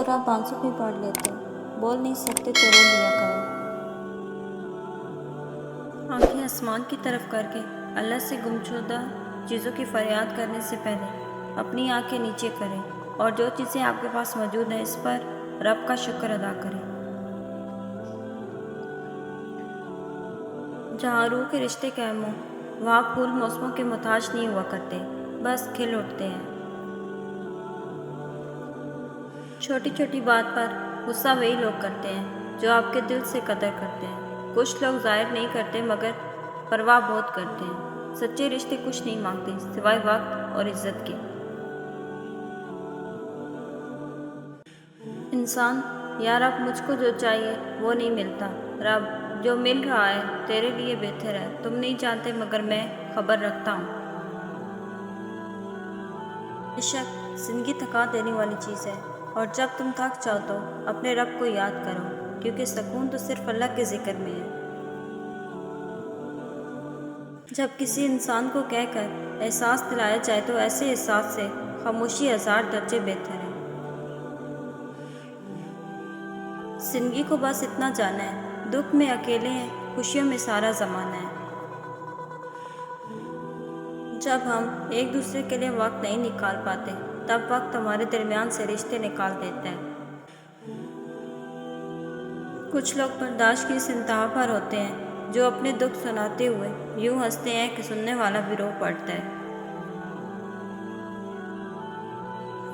اور آپ آنسو بھی پڑھ لیتے، بول نہیں سکتے تو رو لیا کرو۔ آنکھیں آسمان کی طرف کر کے اللہ سے گمشدہ چیزوں کی فریاد کرنے سے پہلے اپنی آنکھیں نیچے کریں اور جو چیزیں آپ کے پاس موجود ہیں اس پر رب کا شکر ادا کریں۔ جہاں روح کے رشتے قائم ہوں وہاں پھول موسموں کے محتاج نہیں ہوا کرتے، بس کھل اٹھتے ہیں۔ چھوٹی چھوٹی بات پر غصہ وہی لوگ کرتے ہیں جو آپ کے دل سے قدر کرتے ہیں۔ کچھ لوگ ظاہر نہیں کرتے مگر پرواہ بہت کرتے ہیں۔ سچے رشتے کچھ نہیں مانگتے سوائے وقت اور عزت کے۔ انسان، یا رب مجھ کو جو چاہیے وہ نہیں ملتا، رب جو مل رہا ہے تیرے لیے بہتر ہے، تم نہیں جانتے مگر میں خبر رکھتا ہوں۔ بے شک زندگی تھکا دینے والی چیز ہے، اور جب تم تھک جاؤ تو اپنے رب کو یاد کرو، کیونکہ سکون تو صرف اللہ کے ذکر میں ہے۔ جب کسی انسان کو کہہ کر احساس دلایا جائے تو ایسے احساس سے خاموشی 1000 درجے بہتر ہے۔ زندگی کو بس اتنا جانا ہے، دکھ میں اکیلے ہیں، خوشیوں میں سارا زمانہ ہے۔ جب ہم ایک دوسرے کے لیے وقت نہیں نکال پاتے تب وقت ہمارے درمیان سے رشتے نکال دیتا ہے۔ کچھ لوگ برداشت کی اس انتہا پر ہوتے ہیں جو اپنے دکھ سناتے ہوئے یوں ہنستے ہیں کہ سننے والا بھی رو پڑتا ہے۔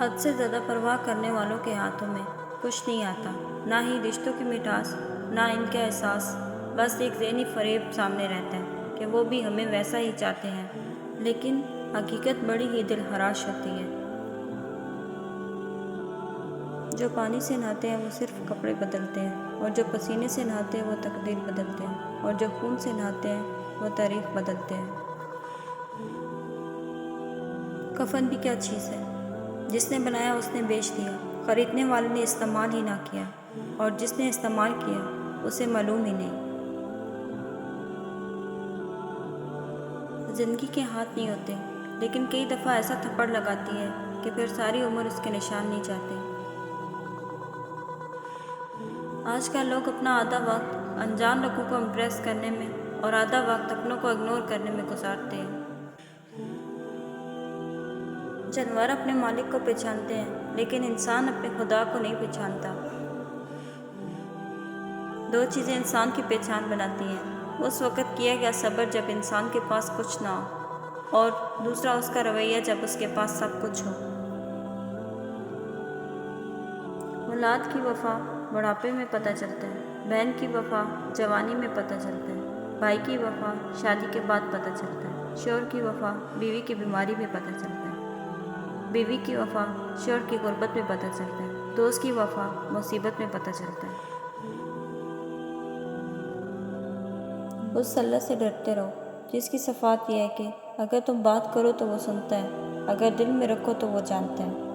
حد سے زیادہ پرواہ کرنے والوں کے ہاتھوں میں کچھ نہیں آتا، نہ ہی رشتوں کی مٹھاس، نہ ان کا احساس، بس ایک ذہنی فریب سامنے رہتا ہے کہ وہ بھی ہمیں ویسا ہی چاہتے ہیں، لیکن حقیقت بڑی ہی دل خراش ہوتی ہے۔ جو پانی سے نہاتے ہیں وہ صرف کپڑے بدلتے ہیں، اور جو پسینے سے نہاتے ہیں وہ تقدیر بدلتے ہیں، اور جو خون سے نہاتے ہیں وہ تاریخ بدلتے ہیں۔ کفن بھی کیا چیز ہے؟ جس نے بنایا اس نے بیچ دیا، خریدنے والے نے استعمال ہی نہ کیا، اور جس نے استعمال کیا اسے معلوم ہی نہیں۔ زندگی کے ہاتھ نہیں ہوتے، لیکن کئی دفعہ ایسا تھپڑ لگاتی ہے کہ پھر ساری عمر اس کے نشان نہیں جاتے۔ آج کل لوگ اپنا آدھا وقت انجان لوگوں کو امپریس کرنے میں اور آدھا وقت اپنوں کو اگنور کرنے میں گزارتے ہیں۔ جانور اپنے مالک کو پہچانتے ہیں، لیکن انسان اپنے خدا کو نہیں پہچانتا۔ دو چیزیں انسان کی پہچان بناتی ہیں، اس وقت کیا گیا صبر جب انسان کے پاس کچھ نہ ہو، اور دوسرا اس کا رویہ جب اس کے پاس سب کچھ ہو۔ اولاد کی وفا بڑھاپے میں پتہ چلتا ہے، بہن کی وفا جوانی میں پتہ چلتا ہے، بھائی کی وفا شادی کے بعد پتہ چلتا ہے، شوہر کی وفا بیوی کی بیماری میں پتہ چلتا ہے، بیوی کی وفا شوہر کی غربت میں پتہ چلتا ہے، دوست کی وفا مصیبت میں پتہ چلتا ہے۔ اس اللہ سے ڈرتے رہو جس کی صفات یہ ہے کہ اگر تم بات کرو تو وہ سنتا ہے، اگر دل میں رکھو تو وہ جانتا ہے۔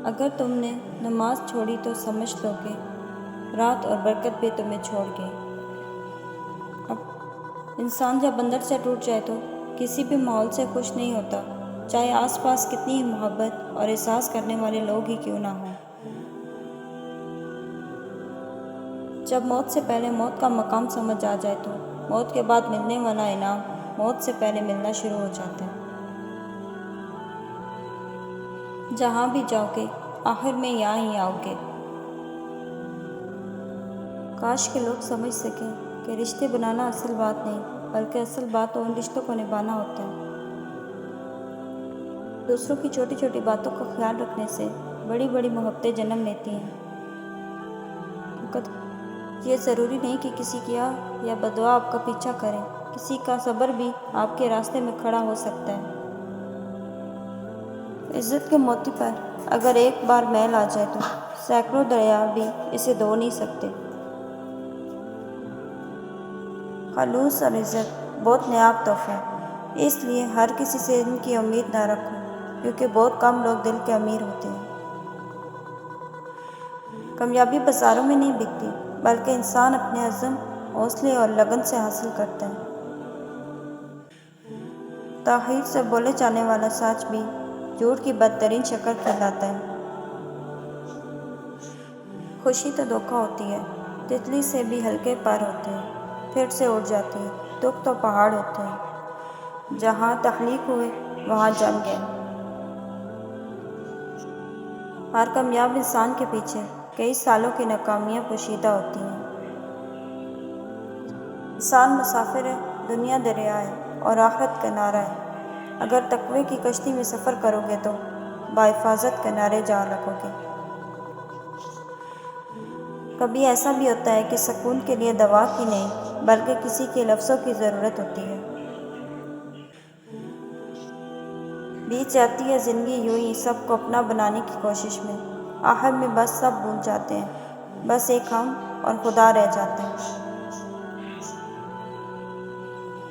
اگر تم نے نماز چھوڑی تو سمجھ لو کہ رات اور برکت بھی تمہیں چھوڑ گئی۔ اب انسان جب اندر سے ٹوٹ جائے تو کسی بھی ماحول سے خوش نہیں ہوتا، چاہے آس پاس کتنی ہی محبت اور احساس کرنے والے لوگ ہی کیوں نہ ہوں۔ جب موت سے پہلے موت کا مقام سمجھ آ جائے تو موت کے بعد ملنے والا انعام موت سے پہلے ملنا شروع ہو جاتا ہے۔ جہاں بھی جاؤ گے آخر میں یہاں ہی آؤ گے۔ کاش کہ لوگ سمجھ سکیں کہ رشتے بنانا اصل بات نہیں، بلکہ اصل بات تو ان رشتوں کو نبھانا ہوتا ہے۔ دوسروں کی چھوٹی چھوٹی باتوں کا خیال رکھنے سے بڑی بڑی محبتیں جنم لیتی ہیں۔ یہ ضروری نہیں کہ کسی کیا یا بددعا آپ کا پیچھا کرے، کسی کا صبر بھی آپ کے راستے میں کھڑا ہو سکتا ہے۔ عزت کے موتی پر اگر ایک بار میل آ جائے تو سینکڑوں دریا بھی اسے دھو نہیں سکتے۔ خلوص اور عزت بہت نایاب تحفے ہیں، اس لیے ہر کسی سے ان کی امید نہ رکھو، کیونکہ بہت کم لوگ دل کے امیر ہوتے ہیں۔ کامیابی بازاروں میں نہیں بکتی، بلکہ انسان اپنے عزم، حوصلے اور لگن سے حاصل کرتا ہے۔ تاخیر سے بولے جانے والا سچ بھی جھوٹ کی بدترین شکل کھلاتا ہے۔ خوشی تو دھوکہ ہوتی ہے، تتلی سے بھی ہلکے پر ہوتے ہیں، پھر سے اڑ جاتی ہے۔ دکھ تو پہاڑ ہوتے ہیں، جہاں تخلیق ہوئے وہاں جم گئے۔ ہر کامیاب انسان کے پیچھے کئی سالوں کی ناکامیاں پوشیدہ ہوتی ہیں۔ انسان مسافر ہے، دنیا دریا ہے اور آخرت کنارہ ہے۔ اگر تقوی کی کشتی میں سفر کرو گے تو بحفاظت کنارے جا لگو گے۔ کبھی ایسا بھی ہوتا ہے کہ سکون کے لیے دوا کی نہیں بلکہ کسی کے لفظوں کی ضرورت ہوتی ہے۔ بیت جاتی ہے زندگی یوں ہی سب کو اپنا بنانے کی کوشش میں، آخر میں بس سب بھول جاتے ہیں، بس ایک ہم اور خدا رہ جاتے ہیں۔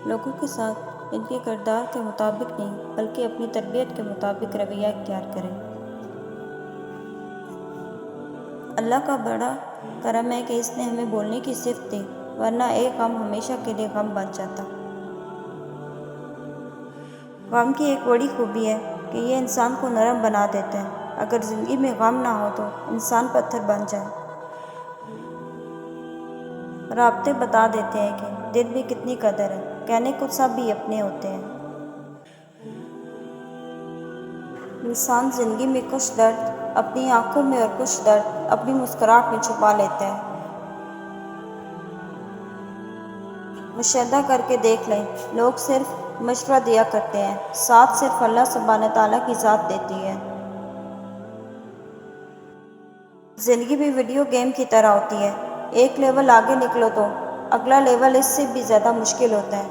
لوگوں کے ساتھ ان کے کردار کے مطابق نہیں بلکہ اپنی تربیت کے مطابق رویہ اختیار کریں۔ اللہ کا بڑا کرم ہے کہ اس نے ہمیں بولنے کی صفت دی، ورنہ ایک غم ہمیشہ کے لیے غم بن جاتا۔ غم کی ایک بڑی خوبی ہے کہ یہ انسان کو نرم بنا دیتا ہے۔ اگر زندگی میں غم نہ ہو تو انسان پتھر بن جائے۔ رابطے بتا دیتے ہیں کہ دل میں کتنی قدر ہے، کہنے کو سب بھی اپنے ہوتے ہیں۔ انسان زندگی میں کچھ درد اپنی آنکھوں میں اور کچھ درد اپنی مسکراہٹ میں چھپا لیتا ہے۔ مشاہدہ کر کے دیکھ لیں، لوگ صرف مشورہ دیا کرتے ہیں، ساتھ صرف اللہ سبحانہ تعالیٰ کی ذات دیتی ہے۔ زندگی بھی ویڈیو گیم کی طرح ہوتی ہے، ایک لیول آگے نکلو تو اگلا لیول اس سے بھی زیادہ مشکل ہوتا ہے۔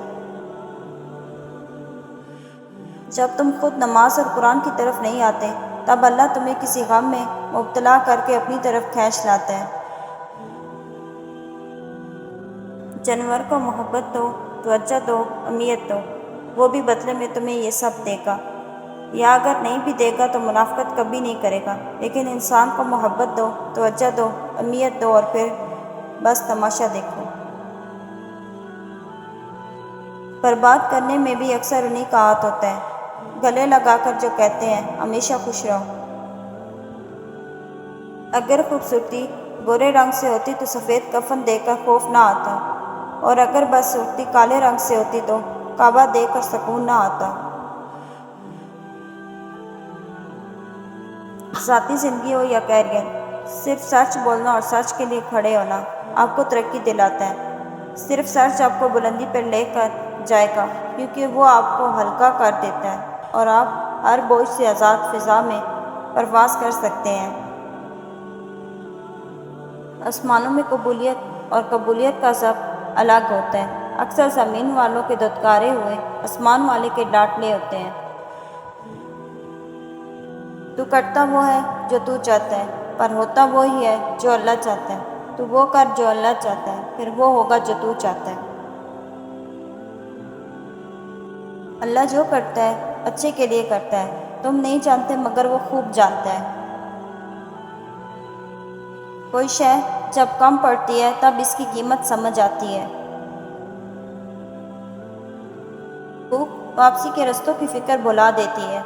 جب تم خود نماز اور قرآن کی طرف نہیں آتے تب اللہ تمہیں کسی غم میں مبتلا کر کے اپنی طرف کھینچ لاتا ہے۔ جانور کو محبت دو، توجہ دو، اہمیت دو، وہ بھی بدلے میں تمہیں یہ سب دے گا، یا اگر نہیں بھی دے گا تو منافقت کبھی نہیں کرے گا۔ لیکن انسان کو محبت دو، توجہ دو، اہمیت دو اور پھر بس تماشا دیکھو۔ برباد کرنے میں بھی اکثر انہی کا ہاتھ ہوتا ہے، گلے لگا کر جو کہتے ہیں ہمیشہ خوش رہو۔ اگر خوبصورتی گورے رنگ سے ہوتی تو سفید کفن دیکھ کر خوف نہ آتا، اور اگر بدصورتی کالے رنگ سے ہوتی تو کعبہ دیکھ کر سکون نہ آتا۔ ذاتی زندگی ہو یا کیریئر، صرف سچ بولنا اور سچ کے لیے کھڑے ہونا آپ کو ترقی دلاتا ہے۔ صرف سچ آپ کو بلندی پر لے کر جائے گا، کیونکہ وہ آپ کو ہلکا کر دیتا ہے اور آپ ہر بوجھ سے آزاد فضا میں پرواز کر سکتے ہیں۔ آسمانوں میں قبولیت اور قبولیت کا ضبط الگ ہوتا ہے۔ اکثر زمین والوں کے دھتکارے ہوئے آسمان والے کے ڈانٹنے ہوتے ہیں۔ تو کرتا وہ ہے جو تو چاہتا ہے، پر ہوتا وہی ہے جو اللہ چاہتا ہے۔ تو وہ کر جو اللہ چاہتا ہے، پھر وہ ہوگا جو تو چاہتا ہے۔ اللہ جو کرتا ہے اچھے کے لیے کرتا ہے، تم نہیں جانتے مگر وہ خوب جانتا ہے۔ کوئی شے جب کم پڑتی ہے تب اس کی قیمت سمجھ آتی ہے۔ بھوک واپسی کے رستوں کی فکر بھلا دیتی ہے۔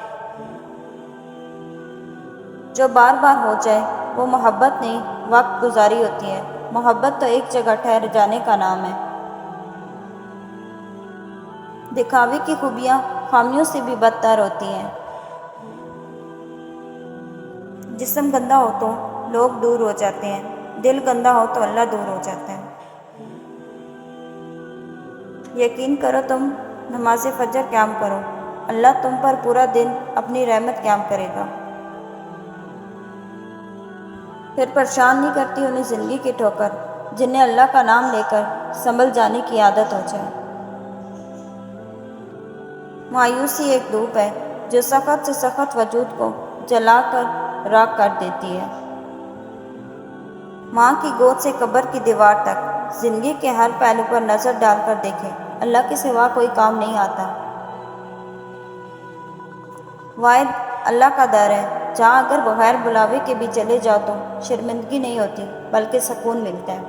جو بار بار ہو جائے وہ محبت نہیں وقت گزاری ہوتی ہے۔ محبت تو ایک جگہ ٹھہر جانے کا نام ہے۔ دکھاوے کی خوبیاں خامیوں سے بھی بدتر ہوتی ہیں۔ جسم گندا ہو تو لوگ دور ہو جاتے ہیں، دل گندا ہو تو اللہ دور ہو جاتا ہے۔ یقین کرو تم نماز فجر قیام کرو، اللہ تم پر پورا دن اپنی رحمت قیام کرے گا۔ پھر پریشان نہیں کرتی انہیں زندگی کی ٹھوکر، جنہیں اللہ کا نام لے کر سنبھل جانے کی عادت ہو جائے۔ مایوسی ایک دھوپ ہے جو سخت سے سخت وجود کو جلا کر راکھ کر دیتی ہے۔ ماں کی گود سے قبر کی دیوار تک زندگی کے ہر پہلو پر نظر ڈال کر دیکھیں، اللہ کے سوا کوئی کام نہیں آتا۔ واحد اللہ کا در ہے جہاں اگر بغیر بلاوے کے بھی چلے جاؤ تو شرمندگی نہیں ہوتی بلکہ سکون ملتا ہے۔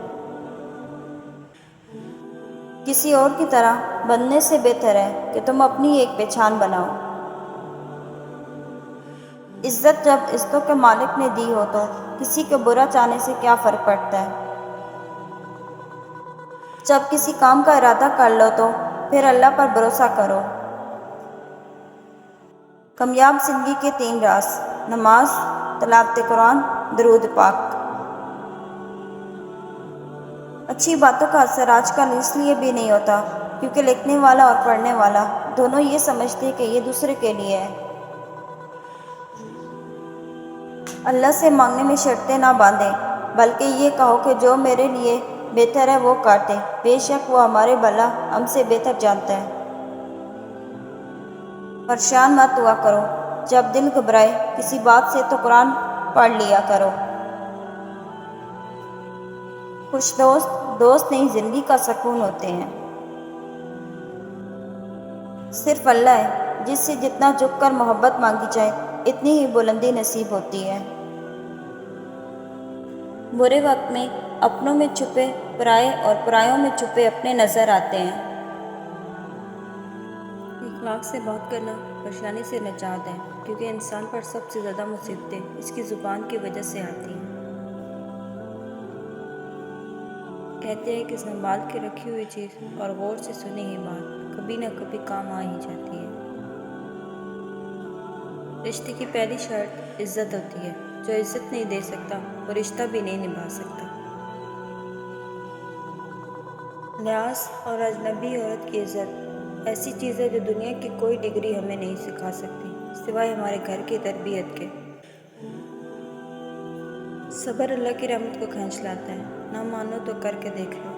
کسی اور کی طرح بننے سے بہتر ہے کہ تم اپنی ایک پہچان بناؤ۔ عزت جب عزتوں کے مالک نے دی ہو تو کسی کے برا چاہنے سے کیا فرق پڑتا ہے؟ جب کسی کام کا ارادہ کر لو تو پھر اللہ پر بھروسہ کرو۔ کامیاب زندگی کے 3 راز: نماز، تلاوت قرآن، درود پاک۔ اچھی باتوں کا اثر آج کل اس لیے بھی نہیں ہوتا کیونکہ لکھنے والا اور پڑھنے والا دونوں یہ سمجھتے کہ یہ دوسرے کے لیے ہے۔ اللہ سے مانگنے میں شرطیں نہ باندھیں، بلکہ یہ کہو کہ جو میرے لیے بہتر ہے وہ کاٹے، بے شک وہ ہمارے بھلا ہم سے بہتر جانتا ہے۔ پریشان مت ہوا کرو، جب دل گھبرائے کسی بات سے تو قرآن پڑھ لیا کرو۔ خوش دوست نہیں زندگی کا سکون ہوتے ہیں۔ صرف اللہ ہے جس سے جتنا جھک کر محبت مانگی جائے اتنی ہی بلندی نصیب ہوتی ہے۔ برے وقت میں اپنوں میں چھپے پرائے اور پرایوں میں چھپے اپنے نظر آتے ہیں۔ اخلاق سے بات کرنا پریشانی سے نجات ہے، کیونکہ انسان پر سب سے زیادہ مصیبتیں اس کی زبان کی وجہ سے آتی ہیں۔ کہتے ہیں کہ سنبھال کے رکھی ہوئی چیز اور غور سے سنی ہوئی بات کبھی نہ کبھی کام آ ہی جاتی ہے۔ رشتے کی پہلی شرط عزت ہوتی ہے۔ جو عزت نہیں دے سکتا وہ رشتہ بھی نہیں نبھا سکتا۔ لحاظ اور اجنبی عورت کی عزت ایسی چیز ہے جو دنیا کی کوئی ڈگری ہمیں نہیں سکھا سکتی سوائے ہمارے گھر کی تربیت کے۔ صبر اللہ کی رحمت کو کھینچ لاتا ہے، نہ مانو تو کر کے دیکھ لو۔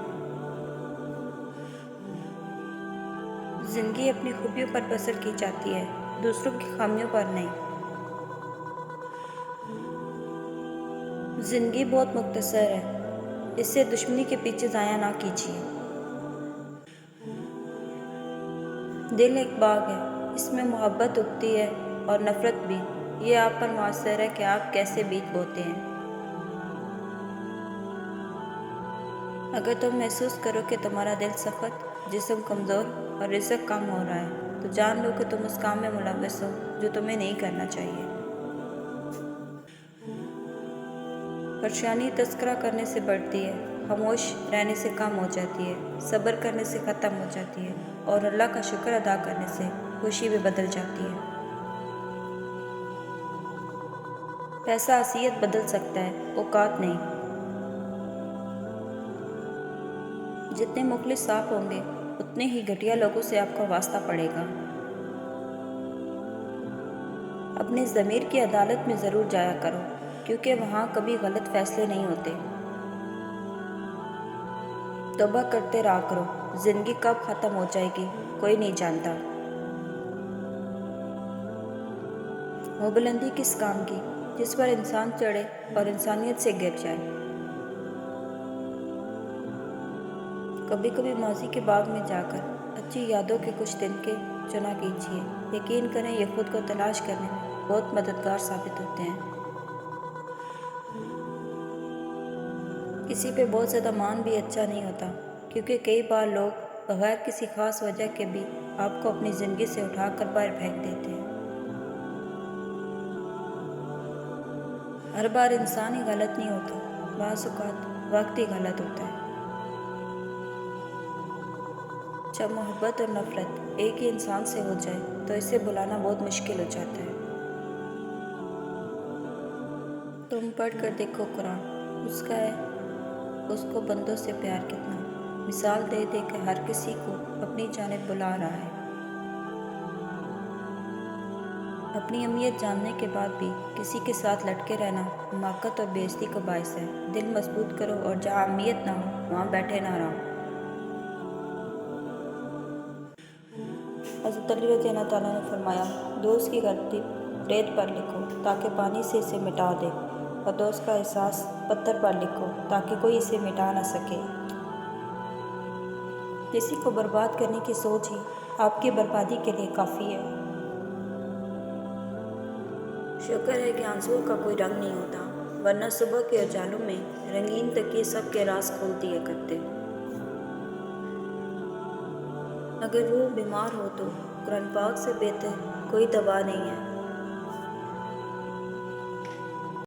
زندگی اپنی خوبیوں پر بسر کی جاتی ہے، دوسروں کی خامیوں پر نہیں۔ زندگی بہت مختصر ہے، اسے دشمنی کے پیچھے ضائع نہ کیجیے۔ دل ایک باغ ہے، اس میں محبت اگتی ہے اور نفرت بھی، یہ آپ پر منحصر ہے کہ آپ کیسے بیج بوتے ہیں۔ اگر تم محسوس کرو کہ تمہارا دل سخت، جسم کمزور اور رزق کم ہو رہا ہے تو جان لو کہ تم اس کام میں ملوث ہو جو تمہیں نہیں کرنا چاہیے۔ پریشانی تذکرہ کرنے سے بڑھتی ہے، خاموش رہنے سے کم ہو جاتی ہے، صبر کرنے سے ختم ہو جاتی ہے اور اللہ کا شکر ادا کرنے سے خوشی بھی بدل جاتی ہے۔ پیسہ حیثیت بدل سکتا ہے، اوقات نہیں۔ جتنے مخلص آپ ہوں گے اتنے ہی گھٹیا لوگوں سے آپ کا واسطہ پڑے گا۔ اپنے ضمیر کی عدالت میں ضرور جایا کرو، کیونکہ وہاں کبھی غلط فیصلے نہیں ہوتے۔ توبہ کرتے رہا کرو، زندگی کب ختم ہو جائے گی کوئی نہیں جانتا۔ وہ بلندی کس کام کی جس پر انسان چڑھے اور انسانیت سے گر جائے۔ کبھی کبھی ماضی کے باغ میں جا کر اچھی یادوں کے کچھ دن کے چنا کیجیے، یقین کریں یہ خود کو تلاش کرنے میں بہت مددگار ثابت ہوتے ہیں۔ کسی پہ بہت زیادہ مان بھی اچھا نہیں ہوتا، کیونکہ کئی بار لوگ بغیر کسی خاص وجہ کے بھی آپ کو اپنی زندگی سے اٹھا کر باہر پھینک دیتے ہیں۔ ہر بار انسان ہی غلط نہیں ہوتا، بعض اوقات وقت ہی غلط ہوتا ہے۔ جب محبت اور نفرت ایک ہی انسان سے ہو جائے تو اسے بھلانا بہت مشکل ہو جاتا ہے۔ تم پڑھ کر دیکھو قرآن، اس کا ہے اس کو بندوں سے پیار کتنا، مثال دے دے کہ ہر کسی کو اپنی جانب بلا رہا ہے۔ اپنی اہمیت جاننے کے بعد بھی کسی کے ساتھ لٹکے رہنا حماقت اور بے عزتی کا باعث ہے۔ دل مضبوط کرو اور جہاں اہمیت نہ ہو وہاں بیٹھے نہ رہو۔ حضرت علی رضی اللہ تعالیٰ نے فرمایا، دوست کی غلطی ریت پر لکھو تاکہ پانی سے اسے مٹا دے، اور دوست کا احساس پتھر پر لکھو تاکہ کوئی اسے مٹا نہ سکے۔ کسی کو برباد کرنے کی سوچ ہی آپ کی بربادی کے لیے کافی ہے۔ شکر ہے کہ آنسوؤں کا کوئی رنگ نہیں ہوتا، ورنہ صبح کے اجالوں میں رنگین تکیے سب کے راز کھول دیا کرتے۔ اگر روح بیمار ہو تو قرآن پاک سے بہتر کوئی دوا نہیں ہے۔